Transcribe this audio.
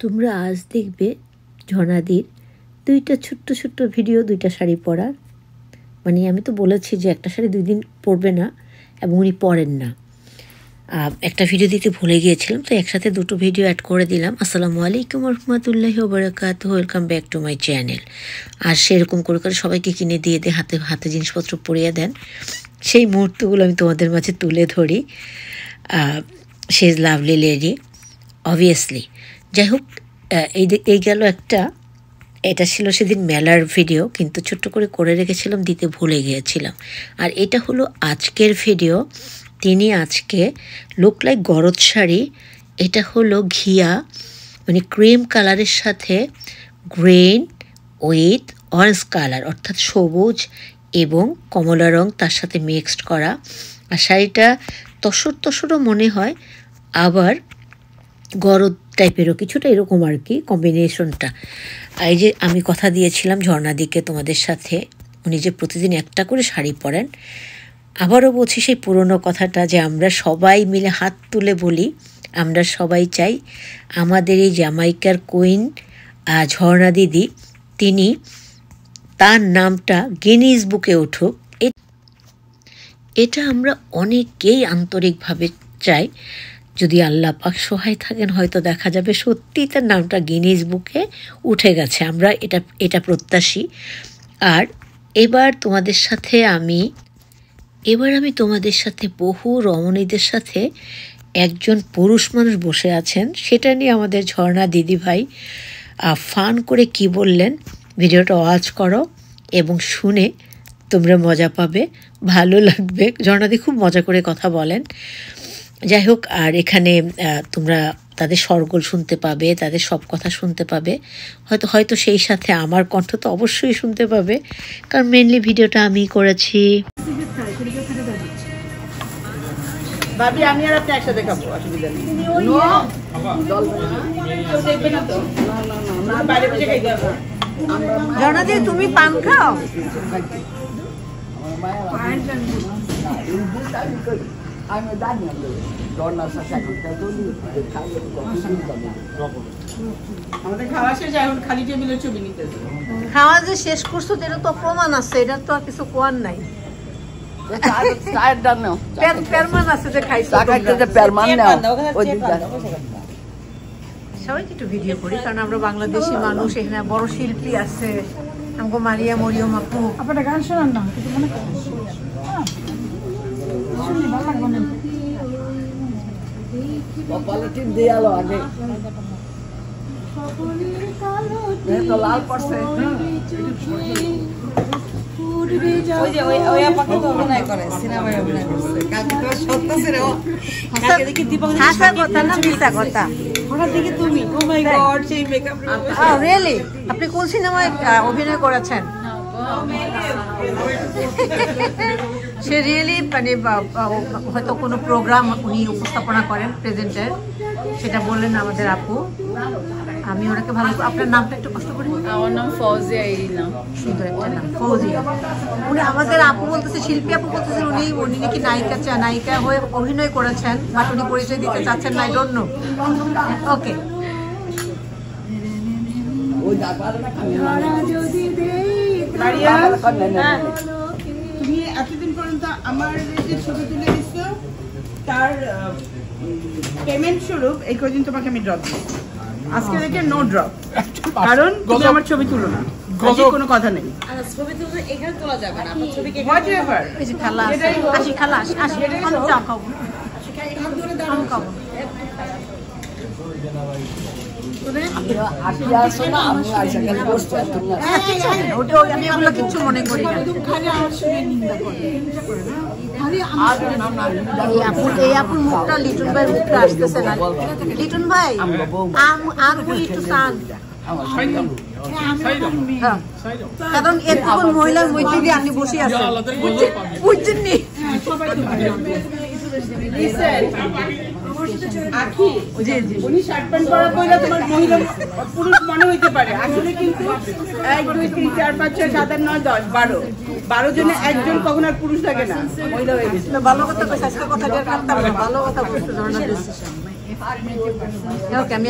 তোমরা আজ দেখবে ঝর্ণাদির দুইটা ছোট্ট ছোট্ট ভিডিও, দুইটা শাড়ি পরার। মানে আমি তো বলেছি যে একটা শাড়ি 2 দিন পরবে না, এবং উনি পরেন না। একটা ভিডিও দিতে ভুলে গিয়েছিলাম, তো একসাথে দুটো ভিডিও অ্যাড করে দিলাম। আসসালামু আলাইকুম রহমতুল্লাহি ওয়া বারাকাতুহু, welcome back to my channel. আর সেরকম করে করে সবাইকে কিনে দিয়ে হাতে হাতে জিনিসপত্র পরিয়ে দেন, সেই মুহূর্তগুলো আমি তোমাদের মাঝে তুলে ধরি। She is lovely lady obviously. যাই হোক, এই গেল একটা। এটা ছিল সেদিন মেলার ভিডিও, কিন্তু ছোট্ট করে করে রেখেছিলাম, দিতে ভুলে গিয়েছিলাম। আর এটা হলো আজকের ভিডিও। তিনি আজকে লুক লাইক গরদ শাড়ি, এটা হলো ঘিয়া মানে ক্রিম কালারের সাথে গ্রিন উইথ অরেঞ্জ কালার, অর্থাৎ সবুজ এবং কমলা রং তার সাথে মিক্সড করা। আর শাড়িটা তসর তসরও মনে হয়, আবার গরদ টাইপেরও কিছুটা, এরকম আর কি কম্বিনেশনটা। এই যে আমি কথা দিয়েছিলাম ঝর্ণাদিকে তোমাদের সাথে, উনি যে প্রতিদিন একটা করে শাড়ি পরেন। আবারও বলছি সেই পুরনো কথাটা, যে আমরা সবাই মিলে হাত তুলে বলি, আমরা সবাই চাই আমাদের এই জামাইকার কুইন ঝর্ণা দিদি, তিনি তার নামটা গিনিজ বুকে উঠুক। এটা আমরা অনেকেই আন্তরিকভাবে চাই। যদি আল্লাহ পাক সহায় থাকেন, হয়তো দেখা যাবে সত্যি তার নামটা গিনিজ বুকে উঠে গেছে। আমরা এটা প্রত্যাশী। আর এবার আমি তোমাদের সাথে বহু রমণীদের সাথে একজন পুরুষ মানুষ বসে আছেন, সেটা নিয়ে আমাদের ঝর্ণা দিদিভাই ফান করে কি বললেন। ভিডিওটা ওয়াচ করো এবং শুনে তোমরা মজা পাবে, ভালো লাগবে। ঝর্ণাদি খুব মজা করে কথা বলেন। যাই হোক, আর এখানে তোমরা তাদের শরগোল শুনতে পাবে, তাদের সব কথা শুনতে পাবে, হয়তো সেই সাথে আমার কণ্ঠ তো অবশ্যই শুনতে পাবে, কারণ মেনলি ভিডিওটা আমি করেছি। ভাবি আমি আর আপনি একসাথে খাবো, অসুবিধা নেই। ঝর্ণাদি তুমি পান খাও? আমাদের খাওয়া শেষ, এখন খালি টেবিলে ছবি নিতে। খাওয়া যে শেষ করছো এটা তো প্রমাণ আছে, এটা তো আর কিছু কোয়ার নাই। সবাই একটু ভিডিও করি, কারণ আমরা বাংলাদেশি মানুষ, এখানে বড় শিল্পী আছে, আমাকে মারিয়া মরিয়ম আপু। আপনার গান শোনান না, লাল পড়ছে। আপনি কোন সিনেমায় অভিনয় করেছেন? সে রিয়েলি মানে হয়তো কোনো প্রোগ্রাম উনি উপস্থাপনা করেন, প্রেজেন্টার, সেটা বললেন আমাদের আপু। আমি ওনাকে ভালো। আপনার নামটা একটু কষ্ট করি। আমার নাম ফৌজিয়া ইরিনা। সুন্দর একটা নাম, ফৌজিয়া। উনি আমাদের আপু বলতেছে, শিল্পী আপু বলতেছেন উনি নাকি নায়িকা হয়ে অভিনয় করেছেন, বাট উনি পরিচয় দিতে চাচ্ছেন না। I don't know. ওকে। তুমি এতদিন পর্যন্ত আমার যে ছবি তুলে দিচ্ছ, তার পেমেন্ট স্বরূপ এই কদিন তোমাকে আমি ড্রপ দিই। আজকে থেকে নো ড্রপ, কারণ তুমি আমার ছবি তুলো না, কোনো কথা নেই। ছবি তুলতে এখানে তোলা যাবে না, আপনার ছবি হোয়াটএভার। এই যে খালা আসি, খালা আসি, চা খাবো, খাবো। আমি এগুলো কিচ্ছু মনে করি না। এই আপুর মুখটা, লিটন ভাইয়ের মুখটা আসতেছে না। লিটন ভাই, একটু চান, কারণ এতক্ষণ মহিলার মধ্যে দিয়ে আপনি বসে আছেন, বুঝছেন নি? উনি শার্ট প্যান্ট পরা কইরা তোমার মহিলা পুরুষ মনে হইতে পারে, আসলে কিন্তু 1 2 3 4 5 6 7 8 9 10 12 জনে একজন কখনো আর পুরুষ থাকে না, মহিলা হয়ে গেছে। ভালো কথা কইছে, আজকে কথা বের করতাম না, ভালো কথা বলতে ধরনা দিছি। ওকে, আমি